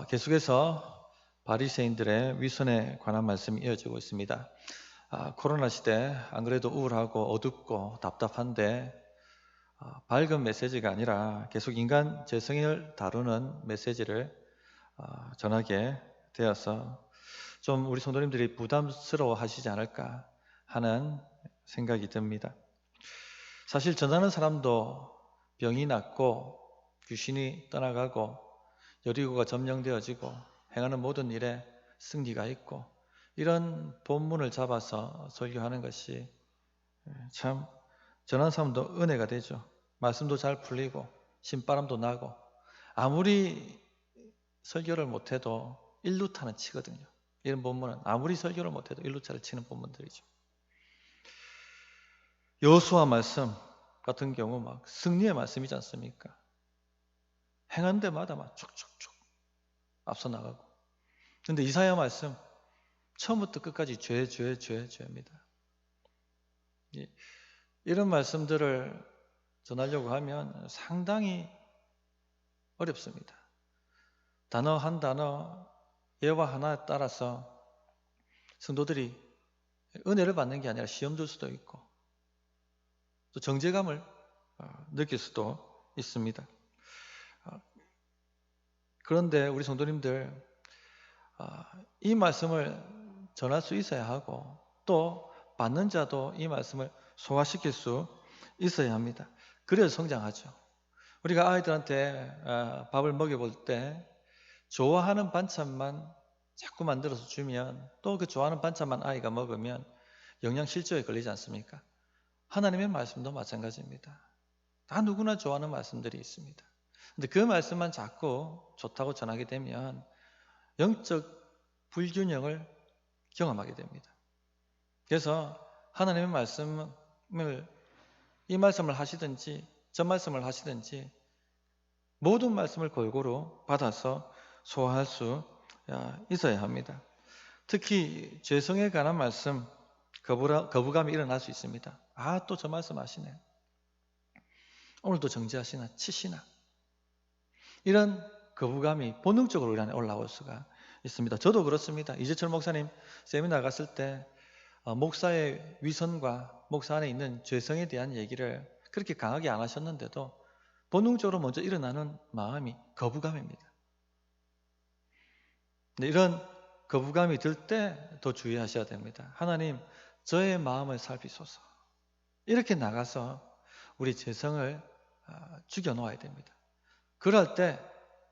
계속해서 바리새인들의 위선에 관한 말씀이 이어지고 있습니다. 코로나 시대 안 그래도 우울하고 어둡고 답답한데 밝은 메시지가 아니라 계속 인간 재성을 다루는 메시지를 전하게 되어서 좀 우리 성도님들이 부담스러워 하시지 않을까 하는 생각이 듭니다. 사실 전하는 사람도 병이 낫고 귀신이 떠나가고 여리고가 점령되어지고 행하는 모든 일에 승리가 있고 이런 본문을 잡아서 설교하는 것이 참 전하는 사람도 은혜가 되죠. 말씀도 잘 풀리고 신바람도 나고 아무리 설교를 못해도 일루타는 치거든요. 이런 본문은 아무리 설교를 못해도 일루타를 치는 본문들이죠. 여호수아 말씀 같은 경우 막 승리의 말씀이지 않습니까? 행한 데마다 막 촉촉촉 앞서 나가고. 근데 이사야 말씀 처음부터 끝까지 죄입니다. 이런 말씀들을 전하려고 하면 상당히 어렵습니다. 단어 한 단어, 예화 하나에 따라서 성도들이 은혜를 받는 게 아니라 시험 줄 수도 있고 또 정죄감을 느낄 수도 있습니다. 그런데 우리 성도님들 이 말씀을 전할 수 있어야 하고 또 받는 자도 이 말씀을 소화시킬 수 있어야 합니다. 그래야 성장하죠. 우리가 아이들한테 밥을 먹여볼 때 좋아하는 반찬만 자꾸 만들어서 주면 또 그 좋아하는 반찬만 아이가 먹으면 영양실조에 걸리지 않습니까? 하나님의 말씀도 마찬가지입니다. 다 누구나 좋아하는 말씀들이 있습니다. 근데 그 말씀만 자꾸 좋다고 전하게 되면 영적 불균형을 경험하게 됩니다. 그래서 하나님의 말씀을 이 말씀을 하시든지 저 말씀을 하시든지 모든 말씀을 골고루 받아서 소화할 수 있어야 합니다. 특히 죄성에 관한 말씀 거부감이 일어날 수 있습니다. 또 저 말씀 하시네. 오늘도 정죄하시나 치시나. 이런 거부감이 본능적으로 우리 안에 올라올 수가 있습니다. 저도 그렇습니다. 이재철 목사님 세미나 갔을 때 목사의 위선과 목사 안에 있는 죄성에 대한 얘기를 그렇게 강하게 안 하셨는데도 본능적으로 먼저 일어나는 마음이 거부감입니다. 이런 거부감이 들 때 더 주의하셔야 됩니다. 하나님, 저의 마음을 살피소서. 이렇게 나가서 우리 죄성을 죽여놓아야 됩니다. 그럴 때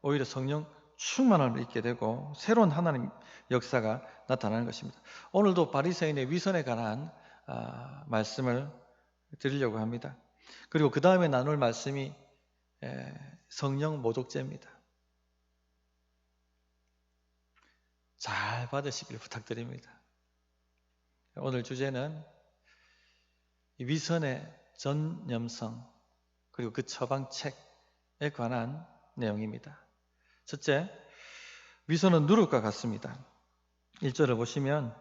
오히려 성령 충만함을 잊게 되고 새로운 하나님 역사가 나타나는 것입니다. 오늘도 바리새인의 위선에 관한 말씀을 드리려고 합니다. 그리고 그 다음에 나눌 말씀이 성령 모독죄입니다. 잘 받으시길 부탁드립니다. 오늘 주제는 위선의 전염성 그리고 그 처방책에 관한 내용입니다. 첫째, 위선은 누룩과 같습니다. 1절을 보시면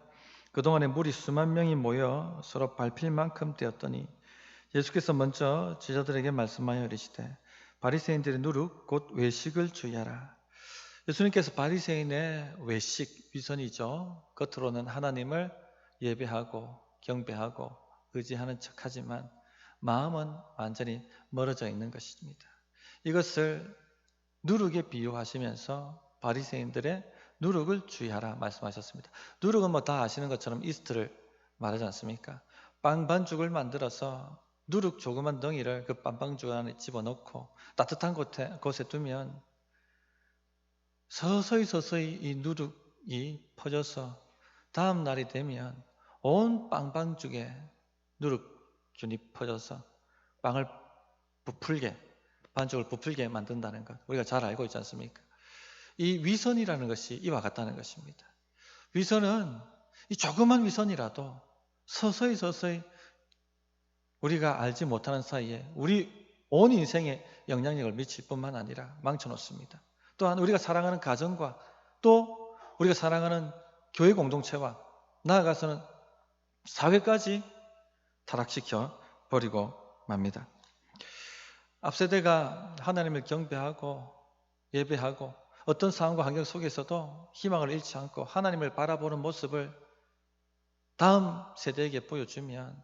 그동안에 무리 수만 명이 모여 서로 밟힐 만큼 되었더니 예수께서 먼저 제자들에게 말씀하여 이르시되 바리새인들의 누룩 곧 외식을 주의하라. 예수님께서 바리새인의 외식, 위선이죠. 겉으로는 하나님을 예배하고 경배하고 의지하는 척하지만 마음은 완전히 멀어져 있는 것입니다. 이것을 누룩에 비유하시면서 바리새인들의 누룩을 주의하라 말씀하셨습니다. 누룩은 뭐 다 아시는 것처럼 이스트를 말하지 않습니까? 빵 반죽을 만들어서 누룩 조그만 덩이를 그 빵반죽 안에 집어넣고 따뜻한 곳에 두면 서서히 이 누룩이 퍼져서 다음 날이 되면 온 빵반죽에 누룩균이 퍼져서 빵을 반죽을 부풀게 만든다는 것 우리가 잘 알고 있지 않습니까? 이 위선이라는 것이 이와 같다는 것입니다. 위선은 이 조그만 위선이라도 서서히 우리가 알지 못하는 사이에 우리 온 인생에 영향력을 미칠 뿐만 아니라 망쳐놓습니다. 또한 우리가 사랑하는 가정과 또 우리가 사랑하는 교회 공동체와 나아가서는 사회까지 타락시켜 버리고 맙니다. 앞세대가 하나님을 경배하고 예배하고 어떤 상황과 환경 속에서도 희망을 잃지 않고 하나님을 바라보는 모습을 다음 세대에게 보여주면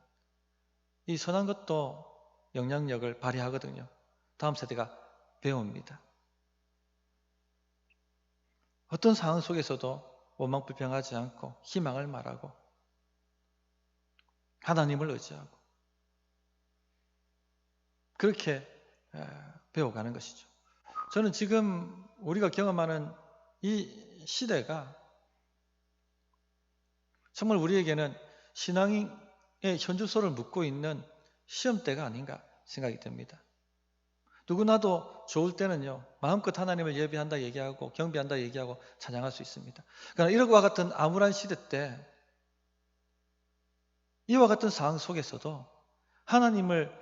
이 선한 것도 영향력을 발휘하거든요. 다음 세대가 배웁니다. 어떤 상황 속에서도 원망불평하지 않고 희망을 말하고 하나님을 의지하고 그렇게 배워가는 것이죠. 저는 지금 우리가 경험하는 이 시대가 정말 우리에게는 신앙의 현주소를 묻고 있는 시험대가 아닌가 생각이 듭니다. 누구나도 좋을 때는요, 마음껏 하나님을 예배한다 얘기하고 경배한다 얘기하고 찬양할 수 있습니다. 그러나 이와 같은 암울한 시대 때 이와 같은 상황 속에서도 하나님을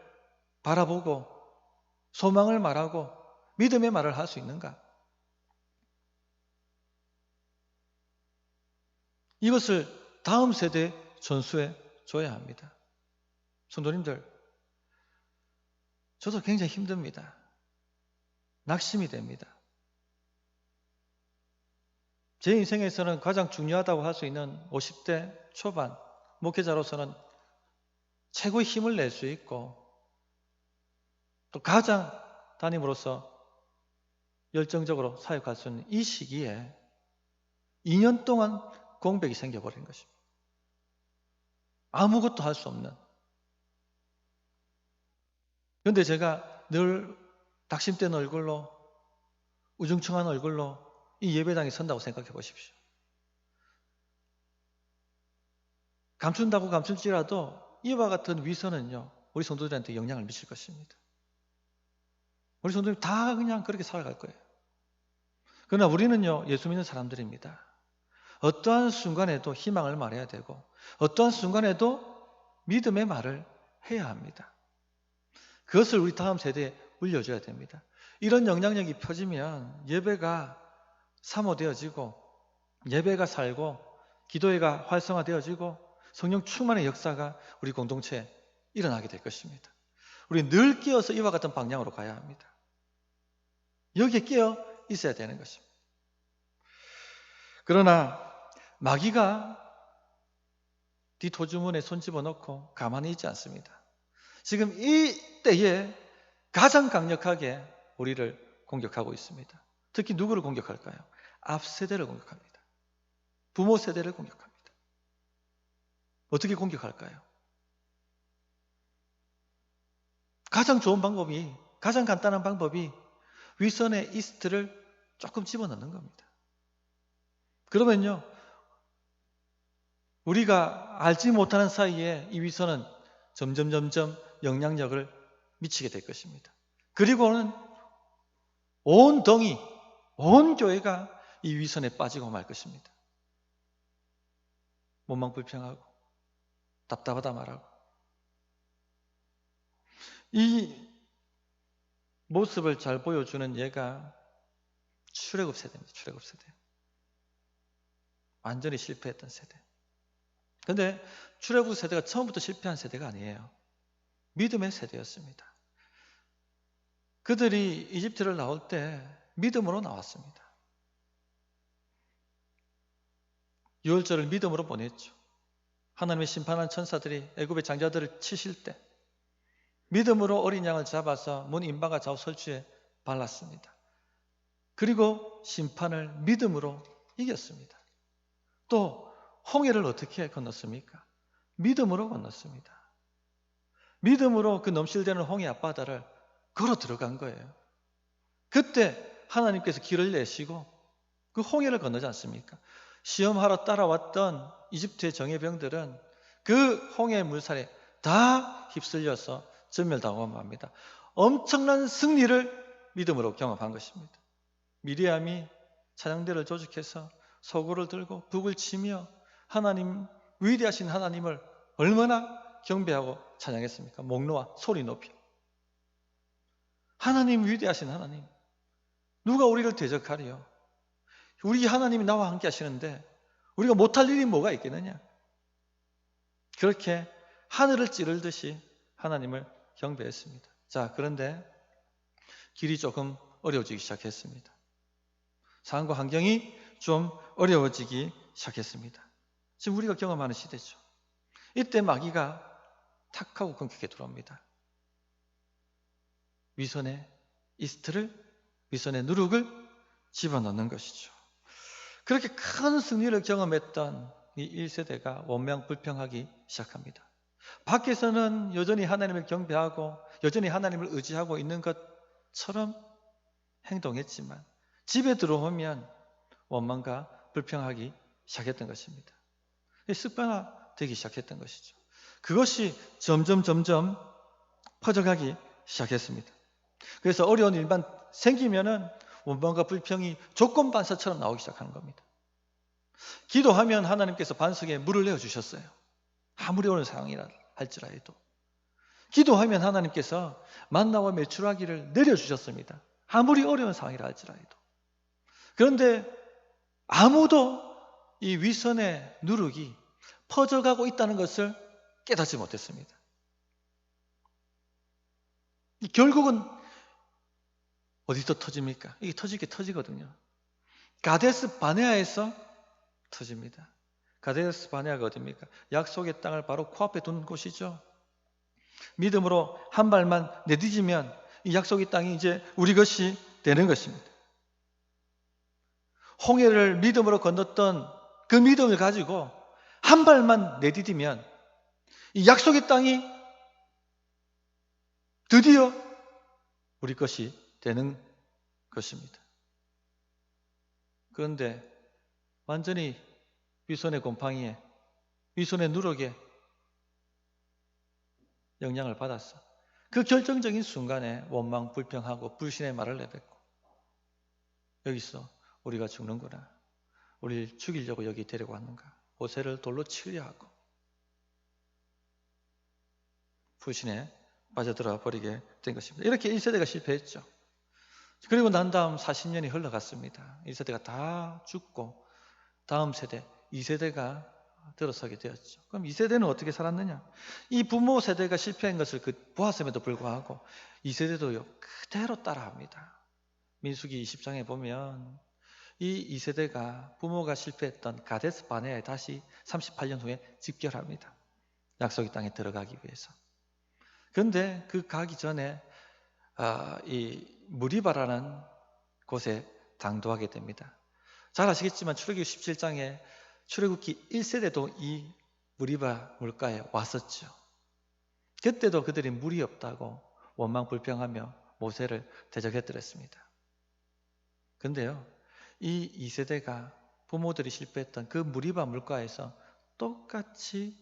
바라보고 소망을 말하고 믿음의 말을 할 수 있는가? 이것을 다음 세대에 전수해 줘야 합니다. 성도님들, 저도 굉장히 힘듭니다. 낙심이 됩니다. 제 인생에서는 가장 중요하다고 할 수 있는 50대 초반 목회자로서는 최고의 힘을 낼 수 있고 또 가장 담임으로서 열정적으로 사역할 수 있는 이 시기에 2년 동안 공백이 생겨버린 것입니다. 아무것도 할 수 없는. 그런데 제가 늘 낙심된 얼굴로 우중충한 얼굴로 이 예배당에 선다고 생각해 보십시오. 감춘다고 감출지라도 이와 같은 위선은요, 우리 성도들한테 영향을 미칠 것입니다. 우리 성도들 다 그냥 그렇게 살아갈 거예요. 그러나 우리는요, 예수 믿는 사람들입니다. 어떠한 순간에도 희망을 말해야 되고 어떠한 순간에도 믿음의 말을 해야 합니다. 그것을 우리 다음 세대에 물려줘야 됩니다. 이런 영향력이 펴지면 예배가 사모되어지고 예배가 살고 기도회가 활성화되어지고 성령 충만의 역사가 우리 공동체에 일어나게 될 것입니다. 우리 늘 깨어서 이와 같은 방향으로 가야 합니다. 여기에 깨어 있어야 되는 것입니다. 그러나 마귀가 뒷토주문에 손 집어넣고 가만히 있지 않습니다. 지금 이 때에 가장 강력하게 우리를 공격하고 있습니다. 특히 누구를 공격할까요? 앞세대를 공격합니다. 부모 세대를 공격합니다. 어떻게 공격할까요? 가장 좋은 방법이, 가장 간단한 방법이 위선의 이스트를 조금 집어넣는 겁니다. 그러면요, 우리가 알지 못하는 사이에 이 위선은 점점 영향력을 미치게 될 것입니다. 그리고는 온 덩이, 온 교회가 이 위선에 빠지고 말 것입니다. 원망불평하고 답답하다 말하고 이 모습을 잘 보여주는 예가 출애굽 세대입니다. 출애굽 세대. 완전히 실패했던 세대. 그런데 출애굽 세대가 처음부터 실패한 세대가 아니에요. 믿음의 세대였습니다. 그들이 이집트를 나올 때 믿음으로 나왔습니다. 유월절을 믿음으로 보냈죠. 하나님의 심판한 천사들이 애굽의 장자들을 치실 때 믿음으로 어린 양을 잡아서 문 인방과 좌우 설주에 발랐습니다. 그리고 심판을 믿음으로 이겼습니다. 또 홍해를 어떻게 건넜습니까? 믿음으로 건넜습니다. 믿음으로 그 넘실대는 홍해 앞바다를 걸어 들어간 거예요. 그때 하나님께서 길을 내시고 그 홍해를 건너지 않습니까? 시험하러 따라왔던 이집트의 정예병들은 그 홍해 물살에 다 휩쓸려서 전멸당하고 맙니다. 엄청난 승리를 믿음으로 경험한 것입니다. 미리암이 찬양대를 조직해서 소고를 들고 북을 치며 하나님, 위대하신 하나님을 얼마나 경배하고 찬양했습니까? 목 놓아 소리 높여. 하나님, 위대하신 하나님, 누가 우리를 대적하리요? 우리 하나님이 나와 함께 하시는데 우리가 못할 일이 뭐가 있겠느냐? 그렇게 하늘을 찌르듯이 하나님을 경배했습니다. 자, 그런데 길이 조금 어려워지기 시작했습니다. 상황과 환경이 좀 어려워지기 시작했습니다. 지금 우리가 경험하는 시대죠. 이때 마귀가 탁 하고 공격해 들어옵니다. 위선의 이스트를, 위선의 누룩을 집어넣는 것이죠. 그렇게 큰 승리를 경험했던 이 1세대가 원망불평하기 시작합니다. 밖에서는 여전히 하나님을 경배하고 여전히 하나님을 의지하고 있는 것처럼 행동했지만 집에 들어오면 원망과 불평하기 시작했던 것입니다. 습관화되기 시작했던 것이죠. 그것이 점점 퍼져가기 시작했습니다. 그래서 어려운 일만 생기면은 원망과 불평이 조건 반사처럼 나오기 시작하는 겁니다. 기도하면 하나님께서 반석에 물을 내어주셨어요. 아무리 어려운 상황이라 할지라도. 기도하면 하나님께서 만나와 메추라기를 내려주셨습니다. 아무리 어려운 상황이라 할지라도. 그런데 아무도 이 위선의 누룩이 퍼져가고 있다는 것을 깨닫지 못했습니다. 결국은 어디서 터집니까? 이게 터지게 터지거든요. 가데스 바네아에서 터집니다. 가데스 바네아가 어디입니까? 약속의 땅을 바로 코앞에 둔 곳이죠. 믿음으로 한 발만 내디디면 이 약속의 땅이 이제 우리 것이 되는 것입니다. 홍해를 믿음으로 건넜던 그 믿음을 가지고 한 발만 내디디면 이 약속의 땅이 드디어 우리 것이 되는 것입니다. 그런데 완전히 위선의 곰팡이에, 위선의 누룩에 영향을 받았어. 그 결정적인 순간에 원망, 불평하고 불신의 말을 내뱉고 여기서 우리가 죽는구나. 우리를 죽이려고 여기 데리고 왔는가. 모세를 돌로 치려 하고 불신에 빠져들어 버리게 된 것입니다. 이렇게 1세대가 실패했죠. 그리고 난 다음 40년이 흘러갔습니다. 1세대가 다 죽고 다음 세대 2세대가 들어서게 되었죠. 그럼 2세대는 어떻게 살았느냐? 이 부모 세대가 실패한 것을 보았음에도 불구하고 2세대도요 그대로 따라합니다. 민수기 20장에 보면 이 2세대가 부모가 실패했던 가데스 바네아에 다시 38년 후에 집결합니다. 약속의 땅에 들어가기 위해서. 그런데 그 가기 전에 이 무리바라는 곳에 당도하게 됩니다. 잘 아시겠지만 출애굽기 17장에 출애굽기 1세대도 이 무리바 물가에 왔었죠. 그때도 그들이 물이 없다고 원망 불평하며 모세를 대적했더랬습니다. 그런데요, 이 2세대가 부모들이 실패했던 그 무리바 물가에서 똑같이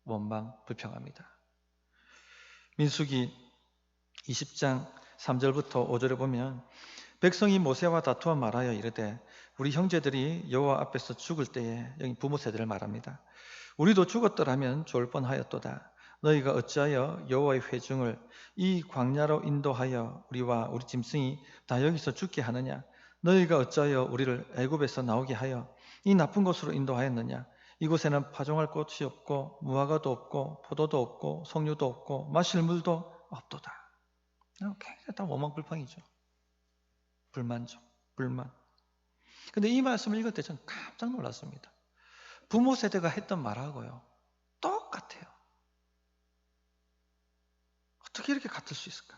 원망 불평합니다. 민수기 20장 3절부터 5절에 보면 백성이 모세와 다투어 말하여 이르되 우리 형제들이 여호와 앞에서 죽을 때에, 여기 부모 세대를 말합니다. 우리도 죽었더라면 좋을 뻔하였도다. 너희가 어찌하여 여호와의 회중을 이 광야로 인도하여 우리와 우리 짐승이 다 여기서 죽게 하느냐? 너희가 어찌하여 우리를 애굽에서 나오게 하여 이 나쁜 곳으로 인도하였느냐? 이곳에는 파종할 곳이 없고 무화과도 없고 포도도 없고 석류도 없고 마실 물도 없도다. 굉장히 다 원망불평이죠. 불만족, 불만. 근데 이 말씀을 읽을 때 저는 깜짝 놀랐습니다. 부모 세대가 했던 말하고요 똑같아요. 어떻게 이렇게 같을 수 있을까?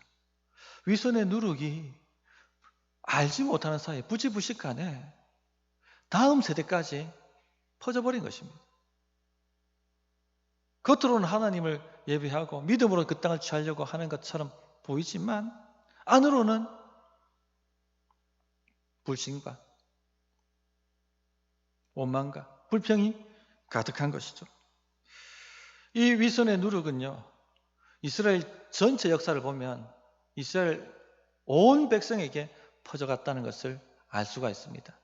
위선의 누룩이 알지 못하는 사이에 부지부식간에 다음 세대까지 퍼져버린 것입니다. 겉으로는 하나님을 예배하고 믿음으로 그 땅을 취하려고 하는 것처럼 보이지만 안으로는 불신과 원망과 불평이 가득한 것이죠. 이 위선의 누룩은요, 이스라엘 전체 역사를 보면 이스라엘 온 백성에게 퍼져갔다는 것을 알 수가 있습니다.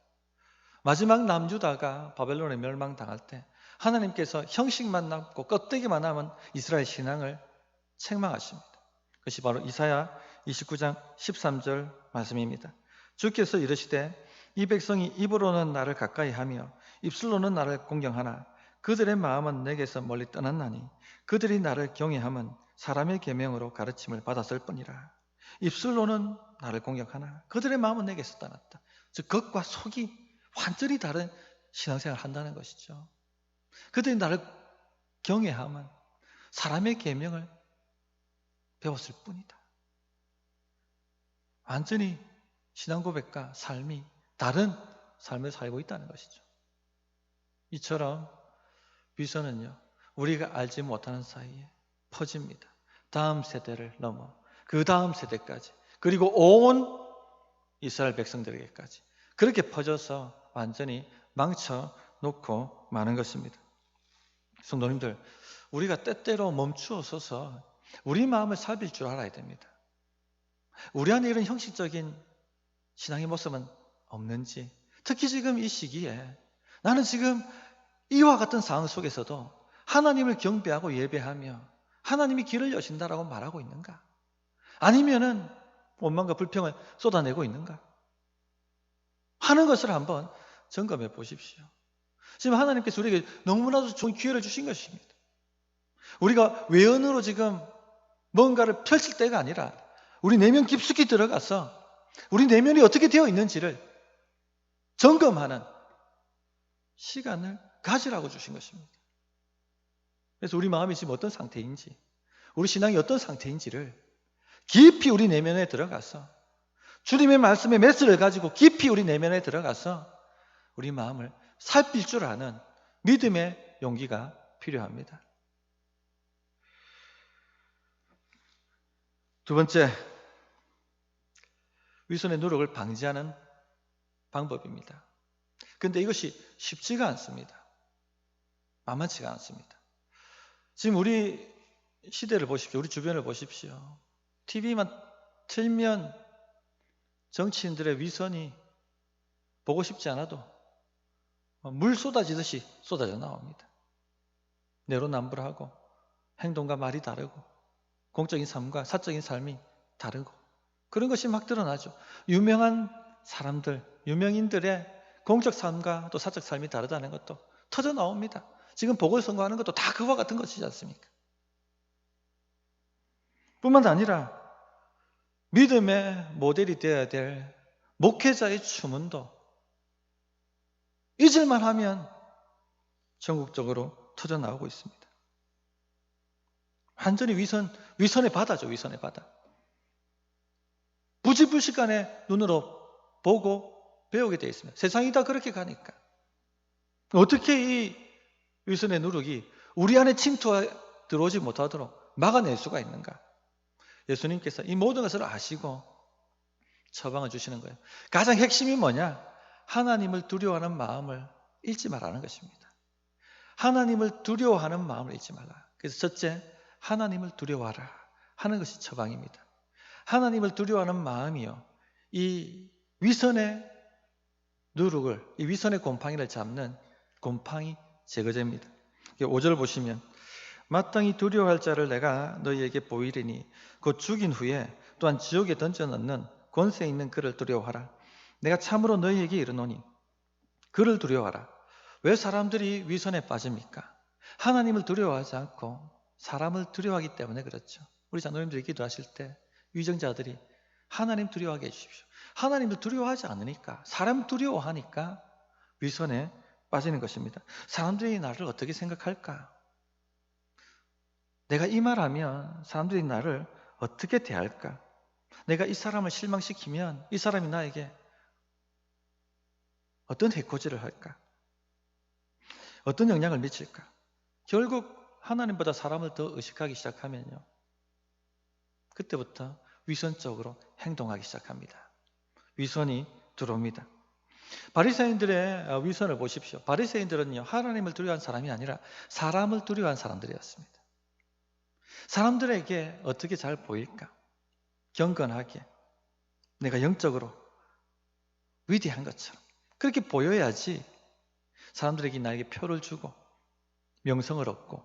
마지막 남유다가 바벨론에 멸망당할 때 하나님께서 형식만 남고 껍데기만 남은 이스라엘 신앙을 책망하십니다. 그것이 바로 이사야 29장 13절 말씀입니다. 주께서 이르시되 이 백성이 입으로는 나를 가까이하며 입술로는 나를 공경하나 그들의 마음은 내게서 멀리 떠났나니 그들이 나를 경외함은 사람의 계명으로 가르침을 받았을 뿐이라. 입술로는 나를 공경하나 그들의 마음은 내게서 떠났다. 즉 겉과 속이 완전히 다른 신앙생활을 한다는 것이죠. 그들이 나를 경외함은 사람의 계명을 배웠을 뿐이다. 완전히 신앙 고백과 삶이 다른 삶을 살고 있다는 것이죠. 이처럼 위선은요, 우리가 알지 못하는 사이에 퍼집니다. 다음 세대를 넘어 그 다음 세대까지, 그리고 온 이스라엘 백성들에게까지 그렇게 퍼져서 완전히 망쳐놓고 마는 것입니다. 성도님들, 우리가 때때로 멈추어 서서 우리 마음을 살필 줄 알아야 됩니다. 우리 안에 이런 형식적인 신앙의 모습은 없는지, 특히 지금 이 시기에 나는 지금 이와 같은 상황 속에서도 하나님을 경배하고 예배하며 하나님이 길을 여신다라고 말하고 있는가? 아니면은 원망과 불평을 쏟아내고 있는가? 하는 것을 한번 점검해 보십시오. 지금 하나님께서 우리에게 너무나도 좋은 기회를 주신 것입니다. 우리가 외연으로 지금 뭔가를 펼칠 때가 아니라 우리 내면 깊숙이 들어가서 우리 내면이 어떻게 되어 있는지를 점검하는 시간을 가지라고 주신 것입니다. 그래서 우리 마음이 지금 어떤 상태인지, 우리 신앙이 어떤 상태인지를 깊이 우리 내면에 들어가서 주님의 말씀의 메시지를 가지고 깊이 우리 내면에 들어가서 우리 마음을 살필 줄 아는 믿음의 용기가 필요합니다. 두 번째, 위선의 누룩을 방지하는 방법입니다. 그런데 이것이 쉽지가 않습니다. 만만치가 않습니다. 지금 우리 시대를 보십시오. 우리 주변을 보십시오. TV만 틀면 정치인들의 위선이 보고 싶지 않아도 물 쏟아지듯이 쏟아져 나옵니다. 내로남불하고 행동과 말이 다르고 공적인 삶과 사적인 삶이 다르고 그런 것이 막 드러나죠. 유명한 사람들, 유명인들의 공적 삶과 또 사적 삶이 다르다는 것도 터져 나옵니다. 지금 보궐선거하는 것도 다 그와 같은 것이지 않습니까? 뿐만 아니라 믿음의 모델이 되어야 될 목회자의 추문도 잊을만 하면 전국적으로 터져 나오고 있습니다. 완전히 위선의 바다죠. 위선의 바다. 부지불식간에 눈으로 보고 배우게 되어 있습니다. 세상이 다 그렇게 가니까. 어떻게 이 위선의 누룩이 우리 안에 침투 들어오지 못하도록 막아낼 수가 있는가? 예수님께서 이 모든 것을 아시고 처방을 주시는 거예요. 가장 핵심이 뭐냐? 하나님을 두려워하는 마음을 잃지 말라는 것입니다. 하나님을 두려워하는 마음을 잃지 말라. 그래서 첫째, 하나님을 두려워하라 하는 것이 처방입니다. 하나님을 두려워하는 마음이요, 이 위선의 누룩을, 이 위선의 곰팡이를 잡는 곰팡이 제거제입니다. 5절 보시면 마땅히 두려워할 자를 내가 너희에게 보이리니 곧 죽인 후에 또한 지옥에 던져넣는 권세 있는 그를 두려워하라. 내가 참으로 너희에게 이르노니 그를 두려워하라. 왜 사람들이 위선에 빠집니까? 하나님을 두려워하지 않고 사람을 두려워하기 때문에 그렇죠. 우리 장로님들이 기도하실 때 위정자들이 하나님 두려워하게 해주십시오. 하나님을 두려워하지 않으니까, 사람 두려워하니까 위선에 빠지는 것입니다. 사람들이 나를 어떻게 생각할까? 내가 이 말하면 사람들이 나를 어떻게 대할까? 내가 이 사람을 실망시키면 이 사람이 나에게 어떤 해코지를 할까? 어떤 영향을 미칠까? 결국 하나님보다 사람을 더 의식하기 시작하면요, 그때부터 위선적으로 행동하기 시작합니다. 위선이 들어옵니다. 바리새인들의 위선을 보십시오. 바리새인들은요, 하나님을 두려워한 사람이 아니라 사람을 두려워한 사람들이었습니다. 사람들에게 어떻게 잘 보일까? 경건하게, 내가 영적으로 위대한 것처럼 그렇게 보여야지 사람들에게 나에게 표를 주고 명성을 얻고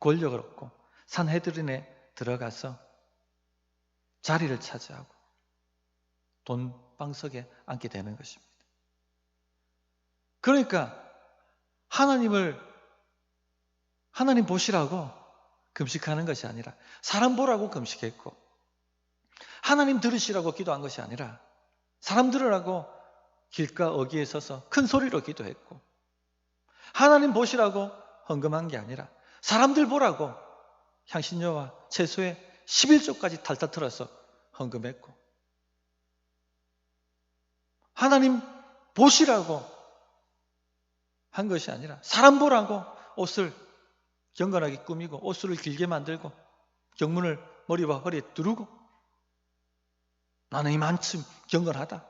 권력을 얻고 산헤드린에 들어가서 자리를 차지하고 돈방석에 앉게 되는 것입니다. 그러니까 하나님 보시라고 금식하는 것이 아니라 사람 보라고 금식했고, 하나님 들으시라고 기도한 것이 아니라 사람들으라고 길가 어귀에 서서 큰 소리로 기도했고, 하나님 보시라고 헌금한 게 아니라 사람들 보라고 향신료와 채소에 11조까지 탈탈 털어서 헌금했고, 하나님 보시라고 한 것이 아니라 사람 보라고 옷을 경건하게 꾸미고 옷을 길게 만들고 경문을 머리와 허리에 두르고 나는 이만큼 경건하다,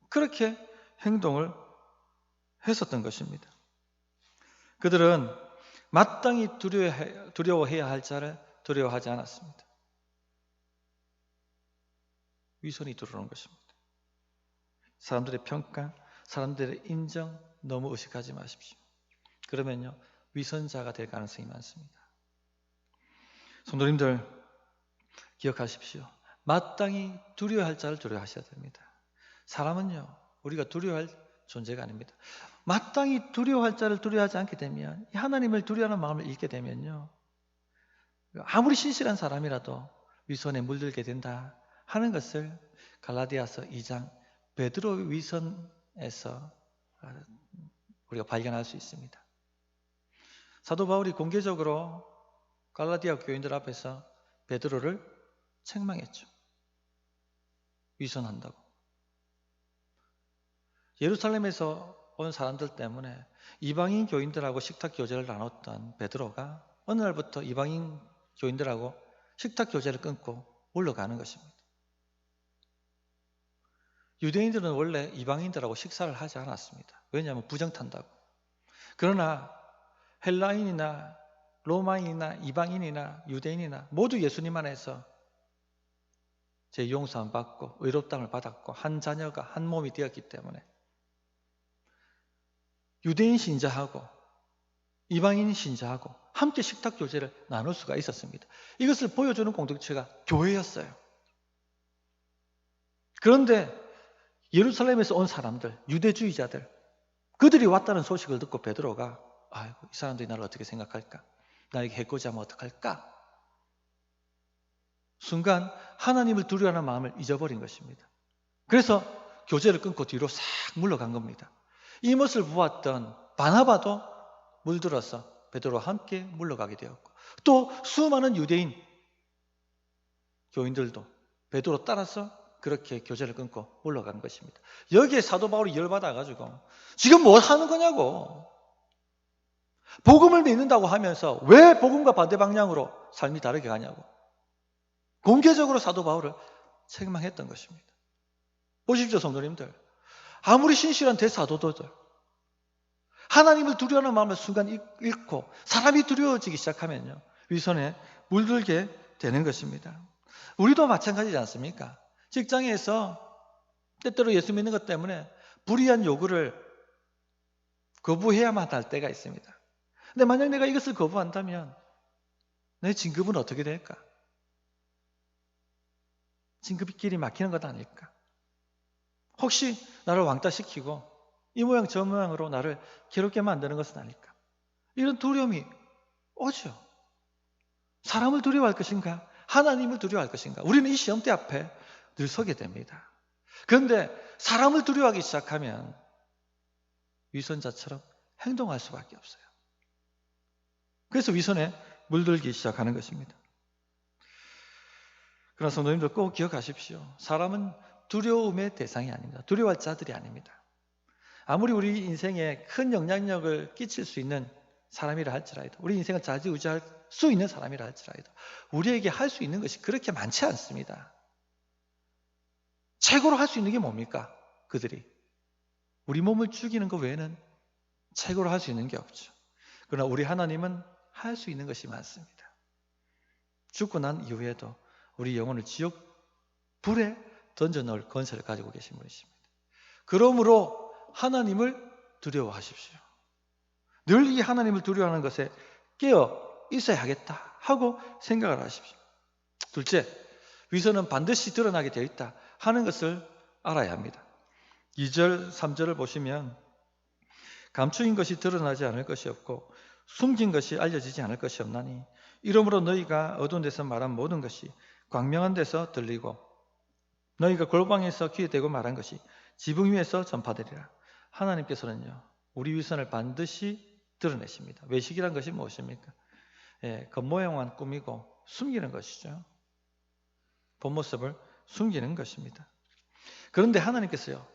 그렇게 행동을 했었던 것입니다. 그들은 마땅히 두려워해야 할 자를 두려워하지 않았습니다. 위선이 들어오는 것입니다. 사람들의 평가, 사람들의 인정 너무 의식하지 마십시오. 그러면요, 위선자가 될 가능성이 많습니다. 성도님들 기억하십시오. 마땅히 두려워할 자를 두려워하셔야 됩니다. 사람은요, 우리가 두려워할 존재가 아닙니다. 마땅히 두려워할 자를 두려워하지 않게 되면, 하나님을 두려워하는 마음을 잃게 되면요, 아무리 신실한 사람이라도 위선에 물들게 된다 하는 것을 갈라디아서 2장 베드로 위선에서 우리가 발견할 수 있습니다. 사도 바울이 공개적으로 갈라디아 교인들 앞에서 베드로를 책망했죠. 위선한다고. 예루살렘에서 온 사람들 때문에 이방인 교인들하고 식탁 교제를 나눴던 베드로가 어느 날부터 이방인 교인들하고 식탁 교제를 끊고 물러가는 것입니다. 유대인들은 원래 이방인들하고 식사를 하지 않았습니다. 왜냐하면 부정탄다고. 그러나 헬라인이나 로마인이나 이방인이나 유대인이나 모두 예수님 안에서 제 용서함 받고 의롭다함을 받았고 한 자녀가 한 몸이 되었기 때문에 유대인 신자하고 이방인 신자하고 함께 식탁 교제를 나눌 수가 있었습니다. 이것을 보여주는 공동체가 교회였어요. 그런데 예루살렘에서 온 사람들, 유대주의자들, 그들이 왔다는 소식을 듣고 베드로가 아이고, 이 사람들이 나를 어떻게 생각할까? 나에게 해코지하면 어떡할까? 순간 하나님을 두려워하는 마음을 잊어버린 것입니다. 그래서 교제를 끊고 뒤로 싹 물러간 겁니다. 이 모습을 보았던 바나바도 물들어서 베드로와 함께 물러가게 되었고, 또 수많은 유대인 교인들도 베드로 따라서 그렇게 교제를 끊고 물러간 것입니다. 여기에 사도 바울이 열받아가지고 지금 뭐 하는 거냐고, 복음을 믿는다고 하면서 왜 복음과 반대 방향으로 삶이 다르게 가냐고 공개적으로 사도 바울을 책망했던 것입니다. 보십시오, 성도님들. 아무리 신실한 대사도들 하나님을 두려워하는 마음을 순간 잃고 사람이 두려워지기 시작하면요, 위선에 물들게 되는 것입니다. 우리도 마찬가지지 않습니까? 직장에서 때때로 예수 믿는 것 때문에 불이한 요구를 거부해야만 할 때가 있습니다. 근데 만약 내가 이것을 거부한다면 내 진급은 어떻게 될까? 진급길이 막히는 것 아닐까? 혹시 나를 왕따시키고 이 모양 저 모양으로 나를 괴롭게 만드는 것은 아닐까? 이런 두려움이 오죠. 사람을 두려워할 것인가? 하나님을 두려워할 것인가? 우리는 이 시험대 앞에 늘 서게 됩니다. 그런데 사람을 두려워하기 시작하면 위선자처럼 행동할 수밖에 없어요. 그래서 위선에 물들기 시작하는 것입니다. 그러나 성도님들 꼭 기억하십시오. 사람은 두려움의 대상이 아닙니다. 두려워할 자들이 아닙니다. 아무리 우리 인생에 큰 영향력을 끼칠 수 있는 사람이라 할지라도, 우리 인생을 좌지우지할 수 있는 사람이라 할지라도 우리에게 할 수 있는 것이 그렇게 많지 않습니다. 최고로 할 수 있는 게 뭡니까? 그들이 우리 몸을 죽이는 것 외에는 최고로 할 수 있는 게 없죠. 그러나 우리 하나님은 할 수 있는 것이 많습니다. 죽고 난 이후에도 우리 영혼을 지옥 불에 던져 넣을 권세를 가지고 계신 분이십니다. 그러므로 하나님을 두려워하십시오. 늘 이 하나님을 두려워하는 것에 깨어 있어야겠다 하고 생각을 하십시오. 둘째, 위선은 반드시 드러나게 되어 있다 하는 것을 알아야 합니다. 2절, 3절을 보시면 감추인 것이 드러나지 않을 것이 없고 숨긴 것이 알려지지 않을 것이 없나니 이러므로 너희가 어두운 데서 말한 모든 것이 광명한 데서 들리고 너희가 골방에서 귀에 대고 말한 것이 지붕 위에서 전파되리라. 하나님께서는요, 우리 위선을 반드시 드러내십니다. 외식이란 것이 무엇입니까? 겉모양만 꾸미고 숨기는 것이죠. 본 모습을 숨기는 것입니다. 그런데 하나님께서요,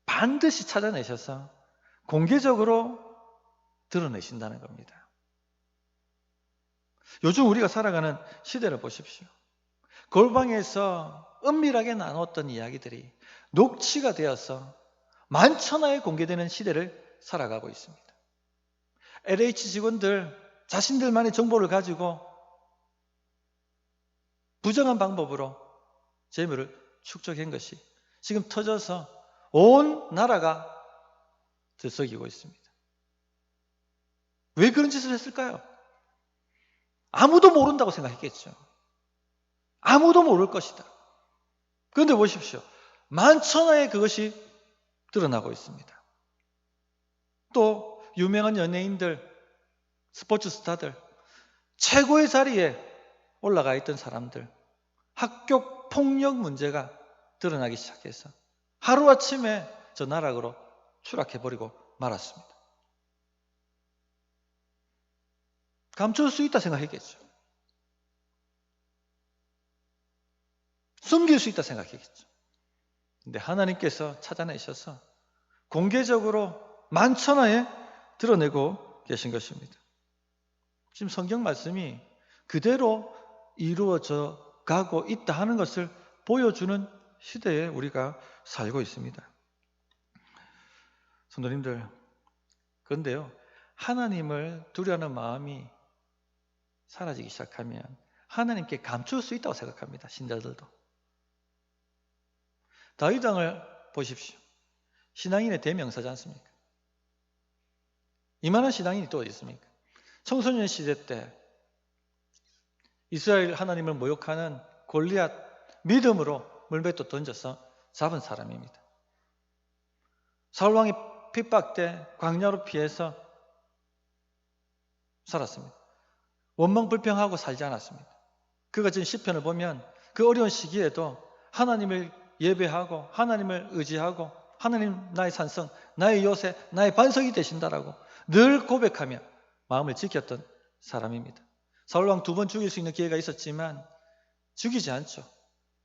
반드시 찾아내셔서 공개적으로 드러내신다는 겁니다. 요즘 우리가 살아가는 시대를 보십시오. 골방에서 은밀하게 나눴던 이야기들이 녹취가 되어서 만천하에 공개되는 시대를 살아가고 있습니다. LH 직원들 자신들만의 정보를 가지고 부정한 방법으로 재물을 축적한 것이 지금 터져서 온 나라가 들썩이고 있습니다. 왜 그런 짓을 했을까요? 아무도 모른다고 생각했겠죠. 아무도 모를 것이다. 그런데 보십시오. 만천하에 그것이 드러나고 있습니다. 또 유명한 연예인들, 스포츠 스타들, 최고의 자리에 올라가 있던 사람들, 학교 폭력 문제가 드러나기 시작해서 하루아침에 저 나락으로 추락해버리고 말았습니다. 감출 수 있다 생각했겠죠. 숨길 수 있다 생각했겠죠. 근데 하나님께서 찾아내셔서 공개적으로 만천하에 드러내고 계신 것입니다. 지금 성경 말씀이 그대로 이루어져 가고 있다 하는 것을 보여주는 시대에 우리가 살고 있습니다. 성도님들, 그런데요, 하나님을 두려워하는 마음이 사라지기 시작하면 하나님께 감출 수 있다고 생각합니다. 신자들도. 다윗 왕을 보십시오. 신앙인의 대명사지 않습니까? 이만한 신앙인이 또 어디 있습니까? 청소년 시대 때 이스라엘 하나님을 모욕하는 골리앗 믿음으로 물맷도 던져서 잡은 사람입니다. 사울왕이 핍박 때 광야로 피해서 살았습니다. 원망불평하고 살지 않았습니다. 그가 지금 시편을 보면 그 어려운 시기에도 하나님을 예배하고 하나님을 의지하고 하나님 나의 산성, 나의 요새, 나의 반석이 되신다라고 늘 고백하며 마음을 지켰던 사람입니다. 사울왕 2번 죽일 수 있는 기회가 있었지만 죽이지 않죠.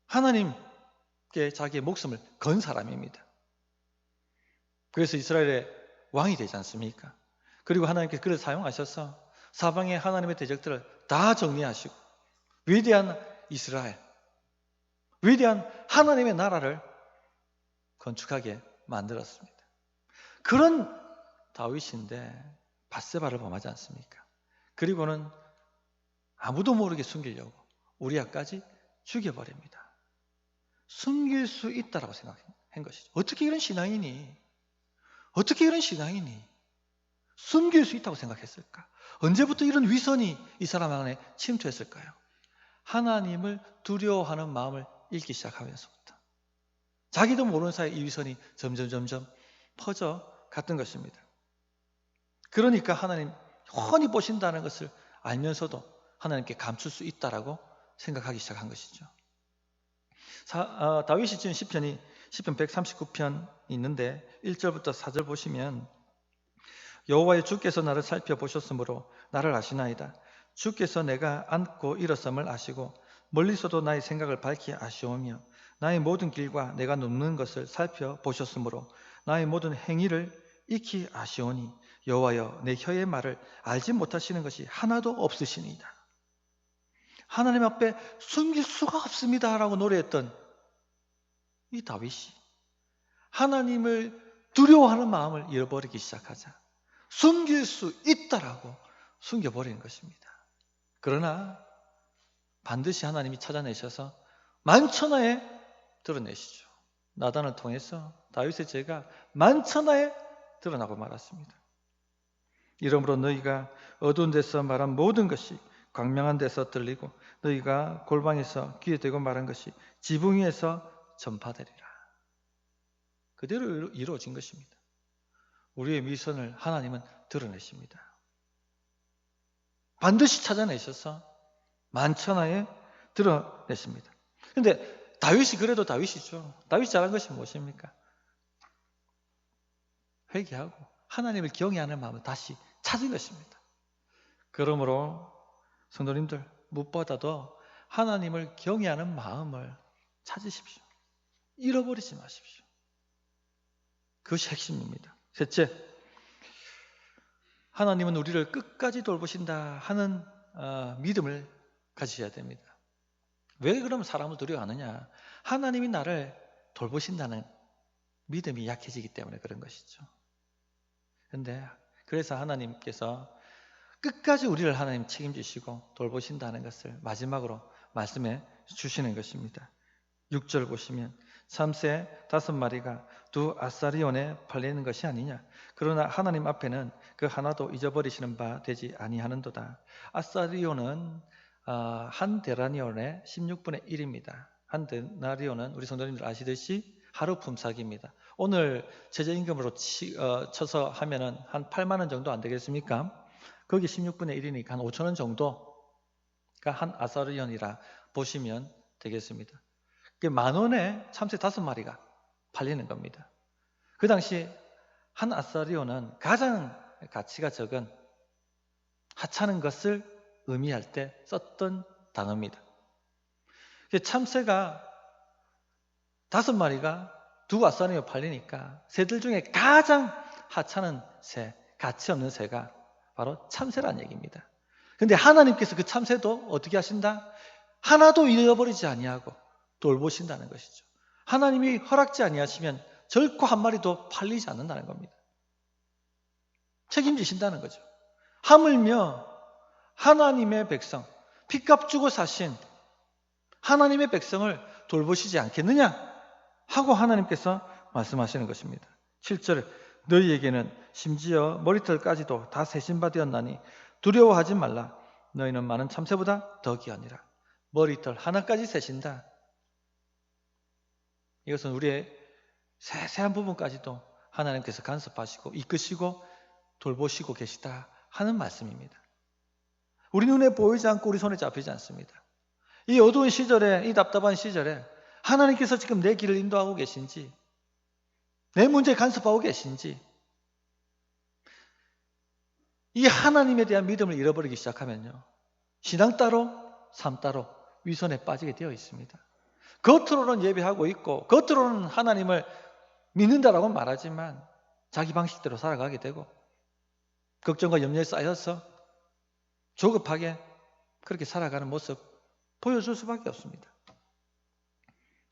하나님께 자기의 목숨을 건 사람입니다. 그래서 이스라엘의 왕이 되지 않습니까? 그리고 하나님께서 그를 사용하셔서 사방의 하나님의 대적들을 다 정리하시고 위대한 이스라엘, 위대한 하나님의 나라를 건축하게 만들었습니다. 그런 다윗인데 밧세바를 범하지 않습니까? 그리고는 아무도 모르게 숨기려고 우리아까지 죽여버립니다. 숨길 수 있다라고 생각한 것이죠. 어떻게 이런 신앙인이 숨길 수 있다고 생각했을까? 언제부터 이런 위선이 이 사람 안에 침투했을까요? 하나님을 두려워하는 마음을 잃기 시작하면서부터 자기도 모르는 사이에 이 위선이 점점 퍼져 갔던 것입니다. 그러니까 하나님 훤히 보신다는 것을 알면서도 하나님께 감출 수 있다라고 생각하기 시작한 것이죠. 다윗이 지은 시편 139편이 있는데 1절부터 4절 보시면 여호와의 주께서 나를 살펴보셨으므로 나를 아시나이다. 주께서 내가 앉고 일어섬을 아시고 멀리서도 나의 생각을 밝히 아시오며 나의 모든 길과 내가 눕는 것을 살펴보셨으므로 나의 모든 행위를 익히 아시오니 여호와여 내 혀의 말을 알지 못하시는 것이 하나도 없으시니이다. 하나님 앞에 숨길 수가 없습니다 라고 노래했던 이 다윗이 하나님을 두려워하는 마음을 잃어버리기 시작하자 숨길 수 있다라고 숨겨버리는 것입니다. 그러나 반드시 하나님이 찾아내셔서 만천하에 드러내시죠. 나단을 통해서 다윗의 죄가 만천하에 드러나고 말았습니다. 이러므로 너희가 어두운 데서 말한 모든 것이 광명한 데서 들리고 너희가 골방에서 귀에 대고 말한 것이 지붕 위에서 전파되리라. 그대로 이루어진 것입니다. 우리의 미선을 하나님은 드러내십니다. 반드시 찾아내셔서 만천하에 드러내십니다. 그런데 다윗이 그래도 다윗이죠. 다윗이 잘한 것이 무엇입니까? 회개하고 하나님을 경외하는 마음을 다시 찾은 것입니다. 그러므로 성도님들, 무엇보다도 하나님을 경외하는 마음을 찾으십시오. 잃어버리지 마십시오. 그것이 핵심입니다. 셋째, 하나님은 우리를 끝까지 돌보신다 하는 믿음을 가지셔야 됩니다. 왜 그러면 사람을 두려워하느냐? 하나님이 나를 돌보신다는 믿음이 약해지기 때문에 그런 것이죠. 그래서 하나님께서 끝까지 우리를 하나님 책임지시고 돌보신다는 것을 마지막으로 말씀해 주시는 것입니다. 6절 보시면 참새 5마리가 두 아사리온에 팔리는 것이 아니냐. 그러나 하나님 앞에는 그 하나도 잊어버리시는 바 되지 아니하는도다. 아사리온은 한 데나리온의 16분의 1입니다. 한 데나리온은 우리 성도님들 아시듯이 하루 품삯입니다. 오늘 최저임금으로 쳐서 하면은 한 8만 원 정도 안 되겠습니까? 거기 16분의 1이니까 한 5천 원 정도가 한 아사리온이라 보시면 되겠습니다. 10,000원에 참새 5마리가 팔리는 겁니다. 그 당시 한 아사리온은 가장 가치가 적은 하찮은 것을 의미할 때 썼던 단어입니다. 참새가 5마리가 두 아사리온에 팔리니까 새들 중에 가장 하찮은 새, 가치 없는 새가 바로 참새란 얘기입니다. 그런데 하나님께서 그 참새도 어떻게 하신다? 하나도 잃어버리지 아니하고 돌보신다는 것이죠. 하나님이 허락지 아니하시면 결코 한 마리도 팔리지 않는다는 겁니다. 책임지신다는 거죠. 하물며 하나님의 백성, 핏값 주고 사신 하나님의 백성을 돌보시지 않겠느냐 하고 하나님께서 말씀하시는 것입니다. 7절에 너희에게는 심지어 머리털까지도 다 세신 바 되었나니 두려워하지 말라. 너희는 많은 참새보다 더 귀하니라. 머리털 하나까지 세신다. 이것은 우리의 세세한 부분까지도 하나님께서 간섭하시고 이끄시고 돌보시고 계시다 하는 말씀입니다. 우리 눈에 보이지 않고 우리 손에 잡히지 않습니다. 이 어두운 시절에, 이 답답한 시절에 하나님께서 지금 내 길을 인도하고 계신지, 내 문제에 간섭하고 계신지, 이 하나님에 대한 믿음을 잃어버리기 시작하면요, 신앙 따로 삶 따로 위선에 빠지게 되어 있습니다. 겉으로는 예배하고 있고 겉으로는 하나님을 믿는다라고 말하지만 자기 방식대로 살아가게 되고 걱정과 염려에 쌓여서 조급하게 그렇게 살아가는 모습 보여줄 수밖에 없습니다.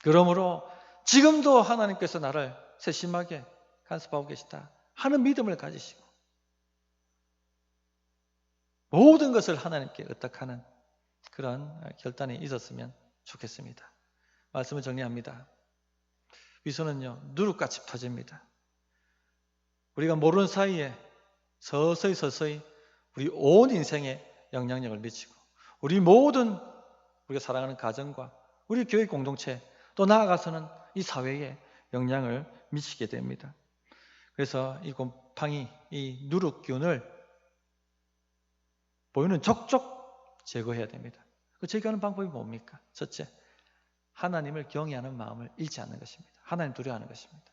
그러므로 지금도 하나님께서 나를 세심하게 간섭하고 계시다 하는 믿음을 가지시고 모든 것을 하나님께 의탁하는 그런 결단이 있었으면 좋겠습니다. 말씀을 정리합니다. 위선은요, 누룩같이 퍼집니다. 우리가 모르는 사이에 서서히 우리 온 인생에 영향력을 미치고 우리 모든 우리가 사랑하는 가정과 우리 교회 공동체 또 나아가서는 이 사회에 영향을 미치게 됩니다. 그래서 이 곰팡이, 이 누룩균을 보이는 족족 제거해야 됩니다. 그 제거하는 방법이 뭡니까? 첫째, 하나님을 경외하는 마음을 잃지 않는 것입니다. 하나님 두려워하는 것입니다.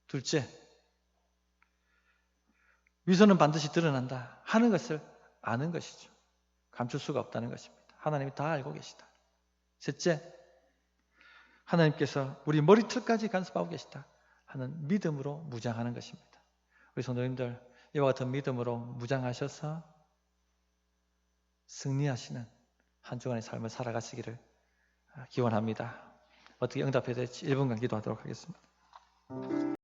둘째, 위선은 반드시 드러난다 하는 것을 아는 것이죠. 감출 수가 없다는 것입니다. 하나님이 다 알고 계시다. 셋째, 하나님께서 우리 머리털까지 간섭하고 계시다 하는 믿음으로 무장하는 것입니다. 우리 성도님들, 이와 같은 믿음으로 무장하셔서 승리하시는 한 주간의 삶을 살아가시기를 기원합니다. 어떻게 응답해야 될지 1분간 기도하도록 하겠습니다.